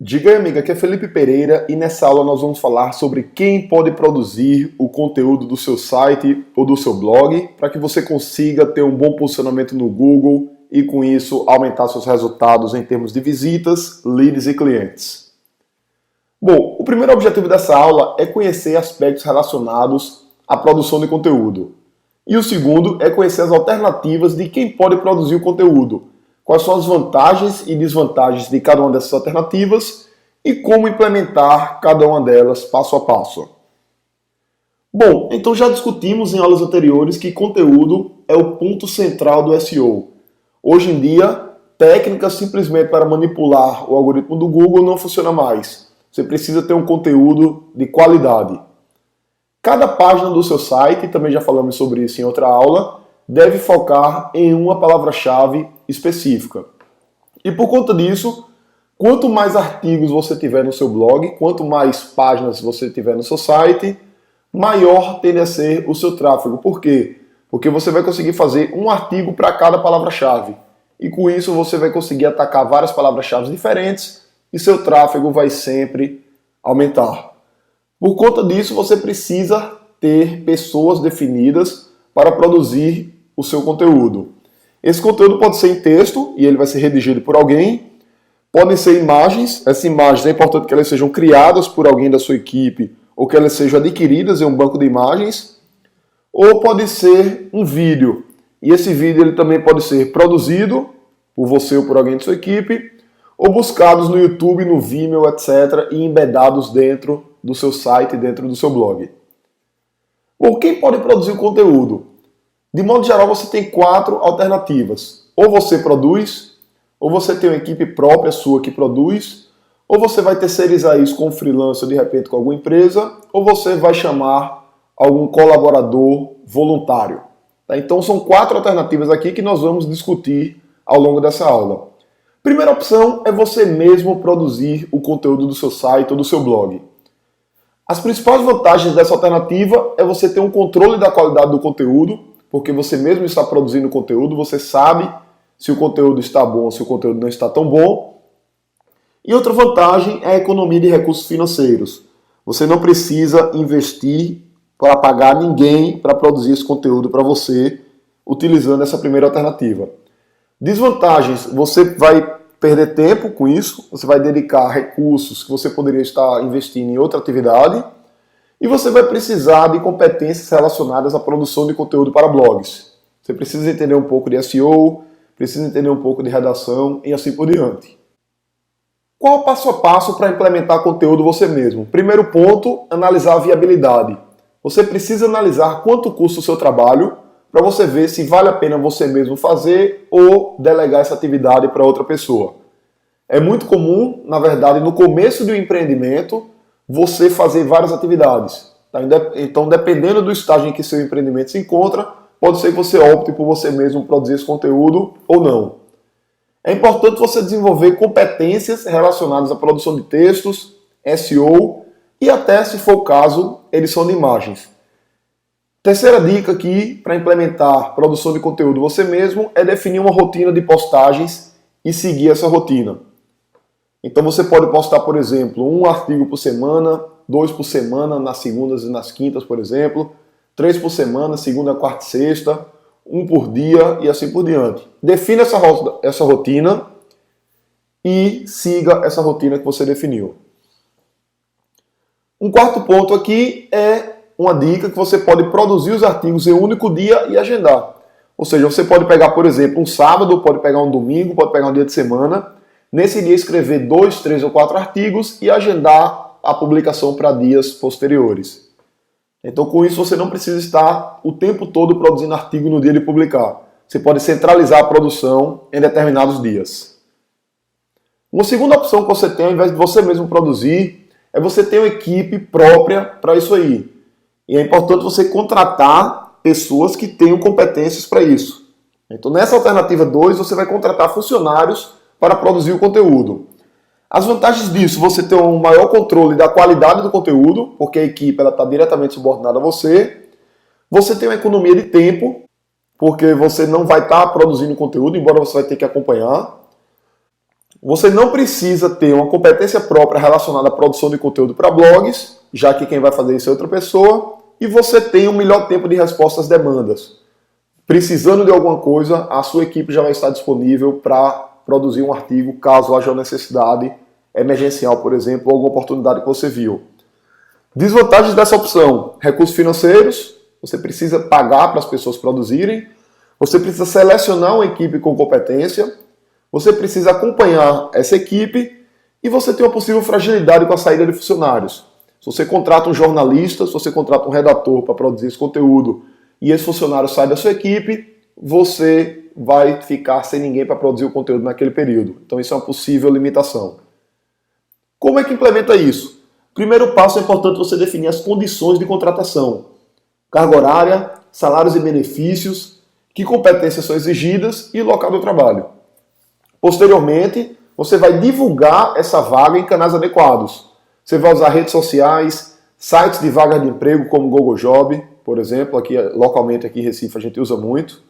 Diga aí, amiga, aqui é Felipe Pereira e nessa aula nós vamos falar sobre quem pode produzir o conteúdo do seu site ou do seu blog para que você consiga ter um bom posicionamento no Google e com isso aumentar seus resultados em termos de visitas, leads e clientes. Bom, o primeiro objetivo dessa aula é conhecer aspectos relacionados à produção de conteúdo. E o segundo é conhecer as alternativas de quem pode produzir o conteúdo. Quais são as vantagens e desvantagens de cada uma dessas alternativas e como implementar cada uma delas passo a passo. Bom, então já discutimos em aulas anteriores que conteúdo é o ponto central do SEO. Hoje em dia, técnicas simplesmente para manipular o algoritmo do Google não funciona mais. Você precisa ter um conteúdo de qualidade. Cada página do seu site, também já falamos sobre isso em outra aula, deve focar em uma palavra-chave específica. E por conta disso, quanto mais artigos você tiver no seu blog, quanto mais páginas você tiver no seu site, maior tende a ser o seu tráfego. Por quê? Porque você vai conseguir fazer um artigo para cada palavra-chave. E com isso você vai conseguir atacar várias palavras-chave diferentes e seu tráfego vai sempre aumentar. Por conta disso, você precisa ter pessoas definidas para produzir o seu conteúdo. Esse conteúdo pode ser em texto e ele vai ser redigido por alguém. Podem ser imagens. Essas imagens é importante que elas sejam criadas por alguém da sua equipe ou que elas sejam adquiridas em um banco de imagens. Ou pode ser um vídeo. E esse vídeo ele também pode ser produzido por você ou por alguém da sua equipe ou buscados no YouTube, no Vimeo, etc. e embedados dentro do seu site, dentro do seu blog. Bom, quem pode produzir o conteúdo? De modo geral, você tem 4 alternativas. Ou você produz, ou você tem uma equipe própria sua que produz, ou você vai terceirizar isso com um freelancer, de repente, com alguma empresa, ou você vai chamar algum colaborador voluntário. Tá? Então, são 4 alternativas aqui que nós vamos discutir ao longo dessa aula. Primeira opção é você mesmo produzir o conteúdo do seu site ou do seu blog. As principais vantagens dessa alternativa é você ter um controle da qualidade do conteúdo, porque você mesmo está produzindo o conteúdo, você sabe se o conteúdo está bom ou se o conteúdo não está tão bom. E outra vantagem é a economia de recursos financeiros. Você não precisa investir para pagar ninguém para produzir esse conteúdo para você, utilizando essa primeira alternativa. Desvantagens, você vai perder tempo com isso, você vai dedicar recursos que você poderia estar investindo em outra atividade e você vai precisar de competências relacionadas à produção de conteúdo para blogs. Você precisa entender um pouco de SEO, precisa entender um pouco de redação e assim por diante. Qual o passo a passo para implementar conteúdo você mesmo? Primeiro ponto, analisar a viabilidade. Você precisa analisar quanto custa o seu trabalho para você ver se vale a pena você mesmo fazer ou delegar essa atividade para outra pessoa. É muito comum, na verdade, no começo do empreendimento, você fazer várias atividades. Tá? Então, dependendo do estágio em que seu empreendimento se encontra, pode ser que você opte por você mesmo produzir esse conteúdo ou não. É importante você desenvolver competências relacionadas à produção de textos, SEO e até, se for o caso, edição de imagens. Terceira dica aqui para implementar produção de conteúdo você mesmo é definir uma rotina de postagens e seguir essa rotina. Então você pode postar, por exemplo, um artigo por semana, 2 por semana, nas segundas e nas quintas, por exemplo, 3 por semana, segunda, quarta e sexta, 1 por dia e assim por diante. Defina essa rotina e siga essa rotina que você definiu. Um quarto ponto aqui é uma dica que você pode produzir os artigos em um único dia e agendar. Ou seja, você pode pegar, por exemplo, um sábado, pode pegar um domingo, pode pegar um dia de semana. Nesse dia escrever 2, 3 ou 4 artigos e agendar a publicação para dias posteriores. Então com isso você não precisa estar o tempo todo produzindo artigo no dia de publicar. Você pode centralizar a produção em determinados dias. Uma segunda opção que você tem, ao invés de você mesmo produzir, é você ter uma equipe própria para isso aí. E é importante você contratar pessoas que tenham competências para isso. Então nessa alternativa 2 você vai contratar funcionários para produzir o conteúdo. As vantagens disso, você ter um maior controle da qualidade do conteúdo, porque a equipe está diretamente subordinada a você. Você tem uma economia de tempo, porque você não vai estar produzindo conteúdo, embora você vai ter que acompanhar. Você não precisa ter uma competência própria relacionada à produção de conteúdo para blogs, já que quem vai fazer isso é outra pessoa, e você tem um melhor tempo de resposta às demandas. Precisando de alguma coisa, a sua equipe já vai estar disponível para produzir um artigo, caso haja uma necessidade emergencial, por exemplo, ou alguma oportunidade que você viu. Desvantagens dessa opção: recursos financeiros, você precisa pagar para as pessoas produzirem, você precisa selecionar uma equipe com competência, você precisa acompanhar essa equipe e você tem uma possível fragilidade com a saída de funcionários. Se você contrata um jornalista, se você contrata um redator para produzir esse conteúdo e esse funcionário sai da sua equipe, você vai ficar sem ninguém para produzir o conteúdo naquele período. Então isso é uma possível limitação. Como é que implementa isso? Primeiro passo, é importante você definir as condições de contratação. Carga horária, salários e benefícios, que competências são exigidas e o local do trabalho. Posteriormente, você vai divulgar essa vaga em canais adequados. Você vai usar redes sociais, sites de vagas de emprego como Google Job, por exemplo, localmente aqui em Recife a gente usa muito.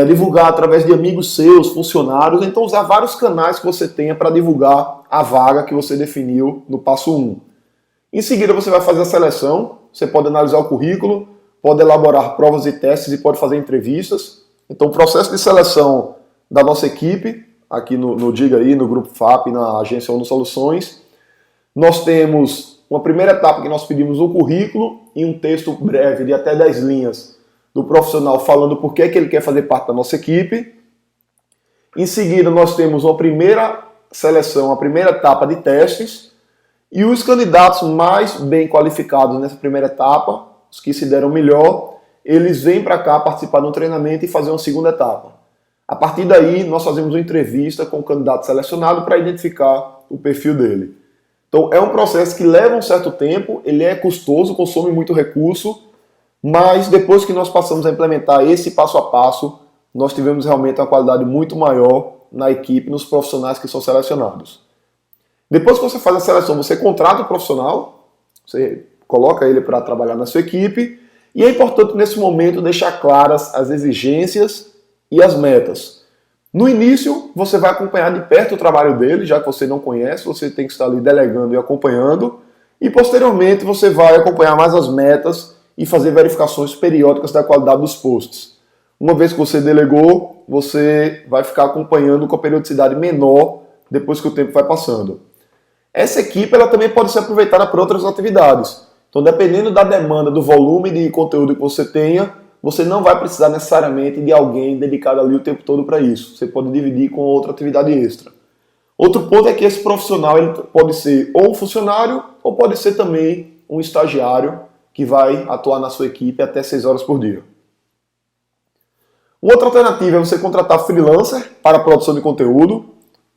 Divulgar através de amigos seus, funcionários, então usar vários canais que você tenha para divulgar a vaga que você definiu no passo 1. Em seguida você vai fazer a seleção, você pode analisar o currículo, pode elaborar provas e testes e pode fazer entrevistas. Então o processo de seleção da nossa equipe, aqui no Diga Aí, no Grupo FAP, na agência ONU Soluções, nós temos uma primeira etapa que nós pedimos um currículo e um texto breve de até 10 linhas do profissional falando por que ele quer fazer parte da nossa equipe. Em seguida nós temos uma primeira seleção, a primeira etapa de testes, e os candidatos mais bem qualificados nessa primeira etapa, os que se deram melhor, eles vêm para cá participar do treinamento e fazer uma segunda etapa. A partir daí, nós fazemos uma entrevista com o candidato selecionado para identificar o perfil dele. Então, é um processo que leva um certo tempo, ele é custoso, consome muito recurso, mas depois que nós passamos a implementar esse passo a passo, nós tivemos realmente uma qualidade muito maior na equipe, nos profissionais que são selecionados. Depois que você faz a seleção, você contrata o profissional, você coloca ele para trabalhar na sua equipe, e é importante nesse momento deixar claras as exigências e as metas. No início, você vai acompanhar de perto o trabalho dele, já que você não conhece, você tem que estar ali delegando e acompanhando, e posteriormente você vai acompanhar mais as metas e fazer verificações periódicas da qualidade dos posts. Uma vez que você delegou, você vai ficar acompanhando com a periodicidade menor depois que o tempo vai passando. Essa equipe ela também pode ser aproveitada para outras atividades. Então, dependendo da demanda, do volume de conteúdo que você tenha, você não vai precisar necessariamente de alguém dedicado ali o tempo todo para isso. Você pode dividir com outra atividade extra. Outro ponto é que esse profissional ele pode ser ou um funcionário ou pode ser também um estagiário que vai atuar na sua equipe até 6 horas por dia. Outra alternativa é você contratar freelancer para a produção de conteúdo.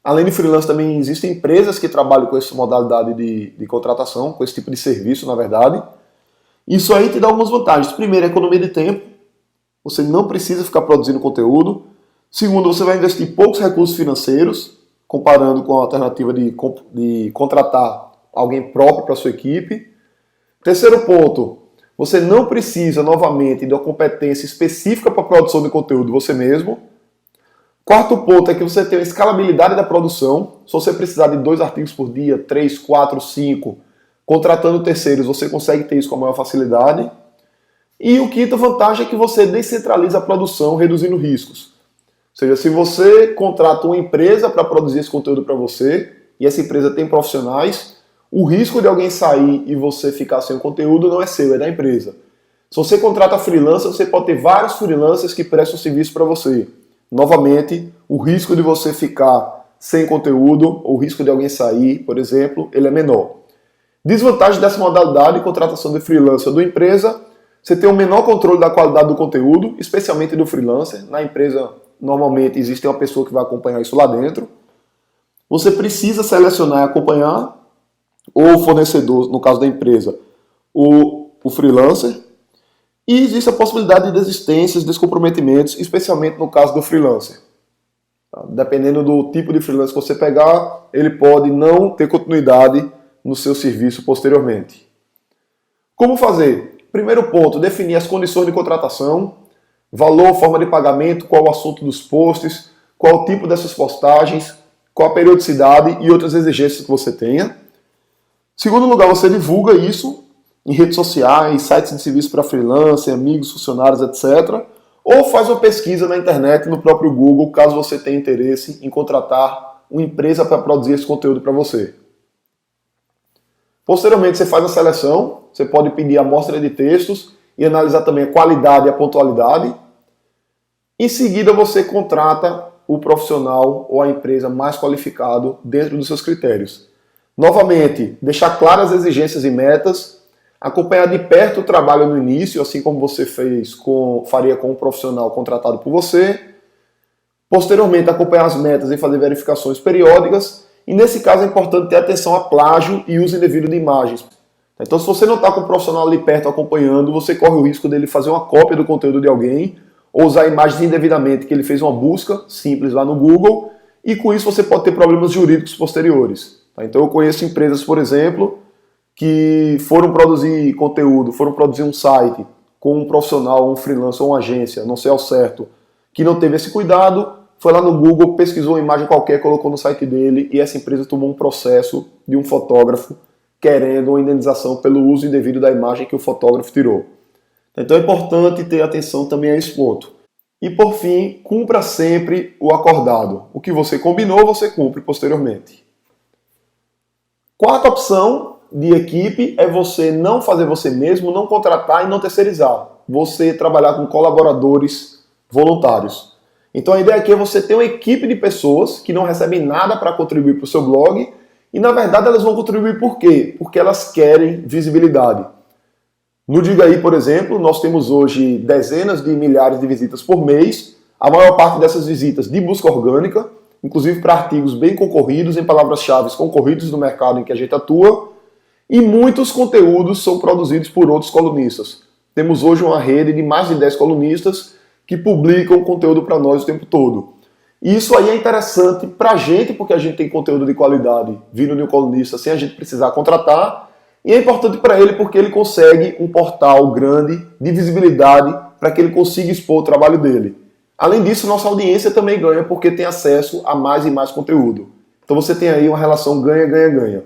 Além de freelancer, também existem empresas que trabalham com essa modalidade de contratação, com esse tipo de serviço, na verdade. Isso aí te dá algumas vantagens. Primeiro, economia de tempo. Você não precisa ficar produzindo conteúdo. Segundo, você vai investir poucos recursos financeiros, comparando com a alternativa de contratar alguém próprio para a sua equipe. Terceiro ponto, você não precisa, novamente, de uma competência específica para a produção de conteúdo você mesmo. Quarto ponto é que você tem a escalabilidade da produção. Se você precisar de 2 artigos por dia, 3, 4, 5, contratando terceiros, você consegue ter isso com a maior facilidade. E o quinta vantagem é que você descentraliza a produção, reduzindo riscos. Ou seja, se você contrata uma empresa para produzir esse conteúdo para você, e essa empresa tem profissionais, o risco de alguém sair e você ficar sem o conteúdo não é seu, é da empresa. Se você contrata freelancer, você pode ter vários freelancers que prestam serviço para você. Novamente, o risco de você ficar sem conteúdo, ou o risco de alguém sair, por exemplo, ele é menor. Desvantagem dessa modalidade de contratação de freelancer ou da empresa, você tem um menor controle da qualidade do conteúdo, especialmente do freelancer. Na empresa, normalmente, existe uma pessoa que vai acompanhar isso lá dentro. Você precisa selecionar e acompanhar ou o fornecedor, no caso da empresa, o freelancer. E existe a possibilidade de desistências, descomprometimentos, especialmente no caso do freelancer. Dependendo do tipo de freelancer que você pegar, ele pode não ter continuidade no seu serviço posteriormente. Como fazer? Primeiro ponto, definir as condições de contratação, valor, forma de pagamento, qual o assunto dos posts, qual o tipo dessas postagens, qual a periodicidade e outras exigências que você tenha. Em segundo lugar, você divulga isso em redes sociais, sites de serviço para freelancer, amigos, funcionários, etc. Ou faz uma pesquisa na internet, no próprio Google, caso você tenha interesse em contratar uma empresa para produzir esse conteúdo para você. Posteriormente, você faz a seleção, você pode pedir a amostra de textos e analisar também a qualidade e a pontualidade. Em seguida, você contrata o profissional ou a empresa mais qualificado dentro dos seus critérios. Novamente, deixar claras as exigências e metas, acompanhar de perto o trabalho no início, assim como você faria com um profissional contratado por você. Posteriormente, acompanhar as metas e fazer verificações periódicas. E nesse caso é importante ter atenção a plágio e uso indevido de imagens. Então, se você não está com o profissional ali perto acompanhando, você corre o risco dele fazer uma cópia do conteúdo de alguém ou usar imagens indevidamente, que ele fez uma busca simples lá no Google, e com isso você pode ter problemas jurídicos posteriores. Então eu conheço empresas, por exemplo, que foram produzir conteúdo, foram produzir um site com um profissional, um freelancer ou uma agência, não sei ao certo, que não teve esse cuidado, foi lá no Google, pesquisou uma imagem qualquer, colocou no site dele, e essa empresa tomou um processo de um fotógrafo querendo uma indenização pelo uso indevido da imagem que o fotógrafo tirou. Então é importante ter atenção também a esse ponto. E por fim, cumpra sempre o acordado. O que você combinou, você cumpre posteriormente. Quarta opção de equipe é você não fazer você mesmo, não contratar e não terceirizar. Você trabalhar com colaboradores voluntários. Então a ideia aqui é você ter uma equipe de pessoas que não recebem nada para contribuir para o seu blog e na verdade elas vão contribuir por quê? Porque elas querem visibilidade. No Diga Aí, por exemplo, nós temos hoje dezenas de milhares de visitas por mês, a maior parte dessas visitas de busca orgânica, inclusive para artigos bem concorridos, em palavras-chave concorridos no mercado em que a gente atua, e muitos conteúdos são produzidos por outros colunistas. Temos hoje uma rede de mais de 10 colunistas que publicam conteúdo para nós o tempo todo. E isso aí é interessante para a gente, porque a gente tem conteúdo de qualidade vindo de um colunista sem a gente precisar contratar, e é importante para ele porque ele consegue um portal grande de visibilidade para que ele consiga expor o trabalho dele. Além disso, nossa audiência também ganha porque tem acesso a mais e mais conteúdo. Então você tem aí uma relação ganha-ganha-ganha.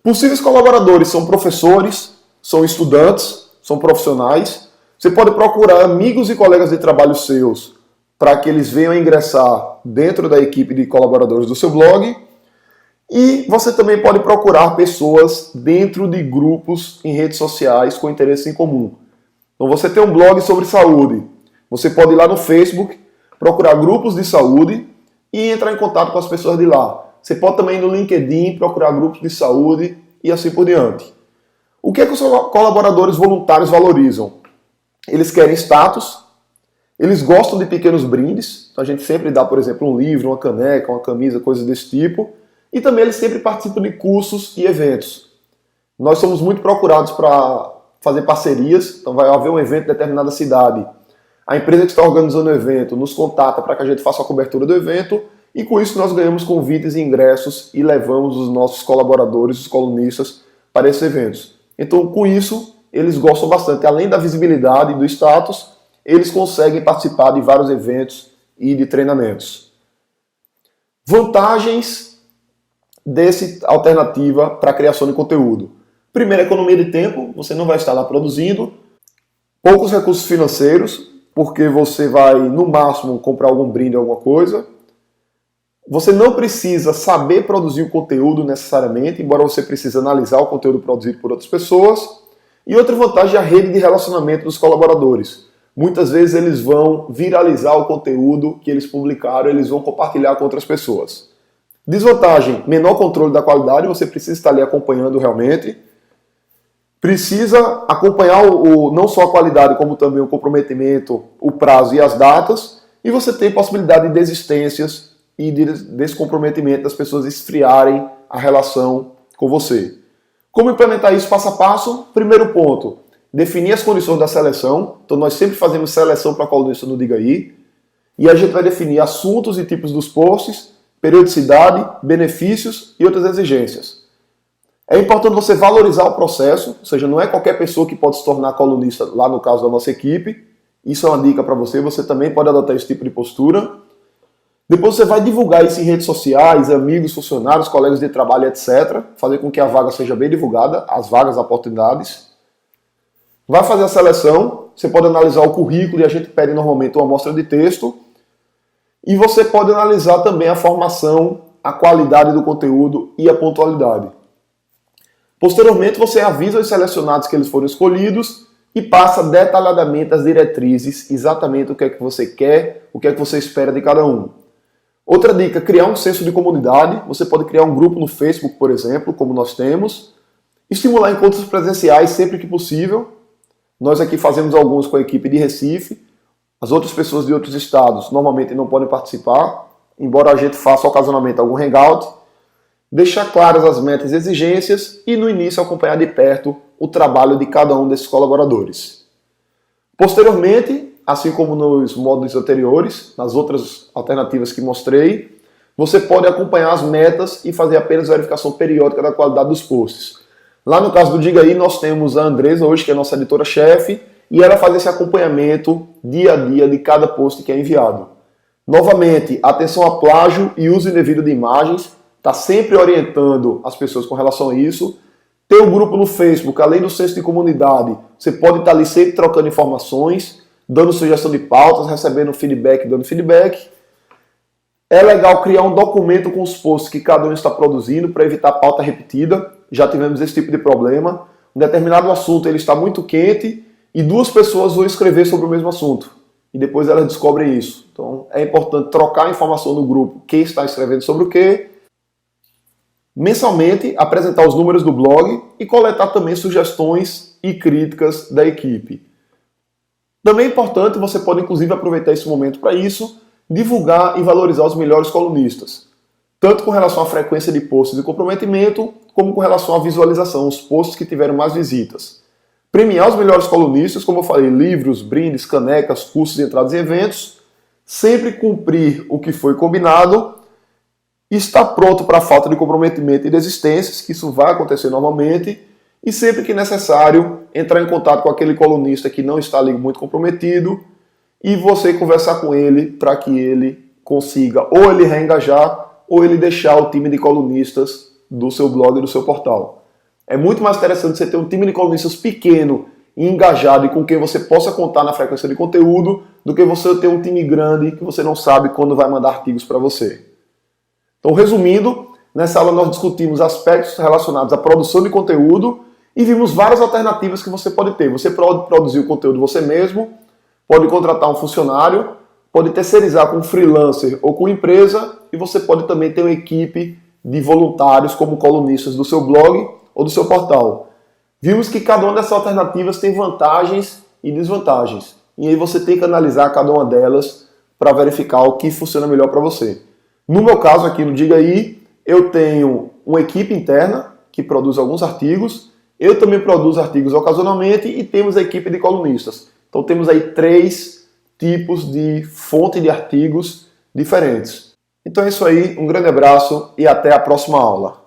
Possíveis colaboradores são professores, são estudantes, são profissionais. Você pode procurar amigos e colegas de trabalho seus para que eles venham ingressar dentro da equipe de colaboradores do seu blog. E você também pode procurar pessoas dentro de grupos em redes sociais com interesse em comum. Então você tem um blog sobre saúde. Você pode ir lá no Facebook, procurar grupos de saúde e entrar em contato com as pessoas de lá. Você pode também ir no LinkedIn, procurar grupos de saúde e assim por diante. O que é que os colaboradores voluntários valorizam? Eles querem status, eles gostam de pequenos brindes. Então a gente sempre dá, por exemplo, um livro, uma caneca, uma camisa, coisas desse tipo. E também eles sempre participam de cursos e eventos. Nós somos muito procurados para fazer parcerias, então vai haver um evento em determinada cidade. A empresa que está organizando o evento nos contata para que a gente faça a cobertura do evento e com isso nós ganhamos convites e ingressos e levamos os nossos colaboradores, os colunistas, para esses eventos. Então com isso eles gostam bastante. Além da visibilidade e do status, eles conseguem participar de vários eventos e de treinamentos. Vantagens dessa alternativa para a criação de conteúdo. Primeiro, economia de tempo, você não vai estar lá produzindo. Poucos recursos financeiros, porque você vai, no máximo, comprar algum brinde, alguma coisa. Você não precisa saber produzir o conteúdo necessariamente, embora você precise analisar o conteúdo produzido por outras pessoas. E outra vantagem é a rede de relacionamento dos colaboradores. Muitas vezes eles vão viralizar o conteúdo que eles publicaram, eles vão compartilhar com outras pessoas. Desvantagem, menor controle da qualidade, você precisa estar ali acompanhando realmente. Precisa acompanhar não só a qualidade, como também o comprometimento, o prazo e as datas. E você tem possibilidade de desistências e de descomprometimento das pessoas esfriarem a relação com você. Como implementar isso passo a passo? Primeiro ponto, definir as condições da seleção. Então nós sempre fazemos seleção para colunista no Diga Aí. E a gente vai definir assuntos e tipos dos posts, periodicidade, benefícios e outras exigências. É importante você valorizar o processo, ou seja, não é qualquer pessoa que pode se tornar colunista, lá no caso da nossa equipe. Isso é uma dica para você, você também pode adotar esse tipo de postura. Depois você vai divulgar isso em redes sociais, amigos, funcionários, colegas de trabalho, etc. Fazer com que a vaga seja bem divulgada, as vagas, as oportunidades. Vai fazer a seleção, você pode analisar o currículo e a gente pede normalmente uma amostra de texto. E você pode analisar também a formação, a qualidade do conteúdo e a pontualidade. Posteriormente, você avisa os selecionados que eles foram escolhidos e passa detalhadamente as diretrizes, exatamente o que é que você quer, o que é que você espera de cada um. Outra dica, criar um senso de comunidade. Você pode criar um grupo no Facebook, por exemplo, como nós temos. Estimular encontros presenciais sempre que possível. Nós aqui fazemos alguns com a equipe de Recife. As outras pessoas de outros estados normalmente não podem participar, embora a gente faça ocasionalmente algum hangout. Deixar claras as metas e exigências e no início acompanhar de perto o trabalho de cada um desses colaboradores. Posteriormente, assim como nos módulos anteriores, nas outras alternativas que mostrei, você pode acompanhar as metas e fazer apenas verificação periódica da qualidade dos posts. Lá no caso do Diga Aí, nós temos a Andresa hoje, que é a nossa editora-chefe, e ela faz esse acompanhamento dia a dia de cada post que é enviado. Novamente, atenção a plágio e uso indevido de imagens, está sempre orientando as pessoas com relação a isso. Ter um grupo no Facebook, além do senso de comunidade, você pode estar ali sempre trocando informações, dando sugestão de pautas, recebendo feedback, dando feedback. É legal criar um documento com os posts que cada um está produzindo para evitar pauta repetida. Já tivemos esse tipo de problema. Um determinado assunto ele está muito quente e duas pessoas vão escrever sobre o mesmo assunto. E depois elas descobrem isso. Então é importante trocar a informação no grupo, quem está escrevendo sobre o quê. Mensalmente, apresentar os números do blog e coletar também sugestões e críticas da equipe. Também é importante, você pode inclusive aproveitar esse momento para isso, divulgar e valorizar os melhores colunistas. Tanto com relação à frequência de posts e comprometimento, como com relação à visualização, os posts que tiveram mais visitas. Premiar os melhores colunistas, como eu falei, livros, brindes, canecas, cursos, entradas em eventos. Sempre cumprir o que foi combinado. Estar pronto para a falta de comprometimento e desistências, que isso vai acontecer normalmente. E sempre que necessário, entrar em contato com aquele colunista que não está ali muito comprometido e você conversar com ele para que ele consiga ou ele reengajar ou ele deixar o time de colunistas do seu blog e do seu portal. É muito mais interessante você ter um time de colunistas pequeno e engajado e com quem você possa contar na frequência de conteúdo do que você ter um time grande que você não sabe quando vai mandar artigos para você. Então, resumindo, nessa aula nós discutimos aspectos relacionados à produção de conteúdo e vimos várias alternativas que você pode ter. Você pode produzir o conteúdo você mesmo, pode contratar um funcionário, pode terceirizar com um freelancer ou com empresa e você pode também ter uma equipe de voluntários como colunistas do seu blog ou do seu portal. Vimos que cada uma dessas alternativas tem vantagens e desvantagens. E aí você tem que analisar cada uma delas para verificar o que funciona melhor para você. No meu caso aqui no Diga Aí, eu tenho uma equipe interna que produz alguns artigos, eu também produzo artigos ocasionalmente e temos a equipe de colunistas. Então temos aí 3 tipos de fonte de artigos diferentes. Então é isso aí, um grande abraço e até a próxima aula.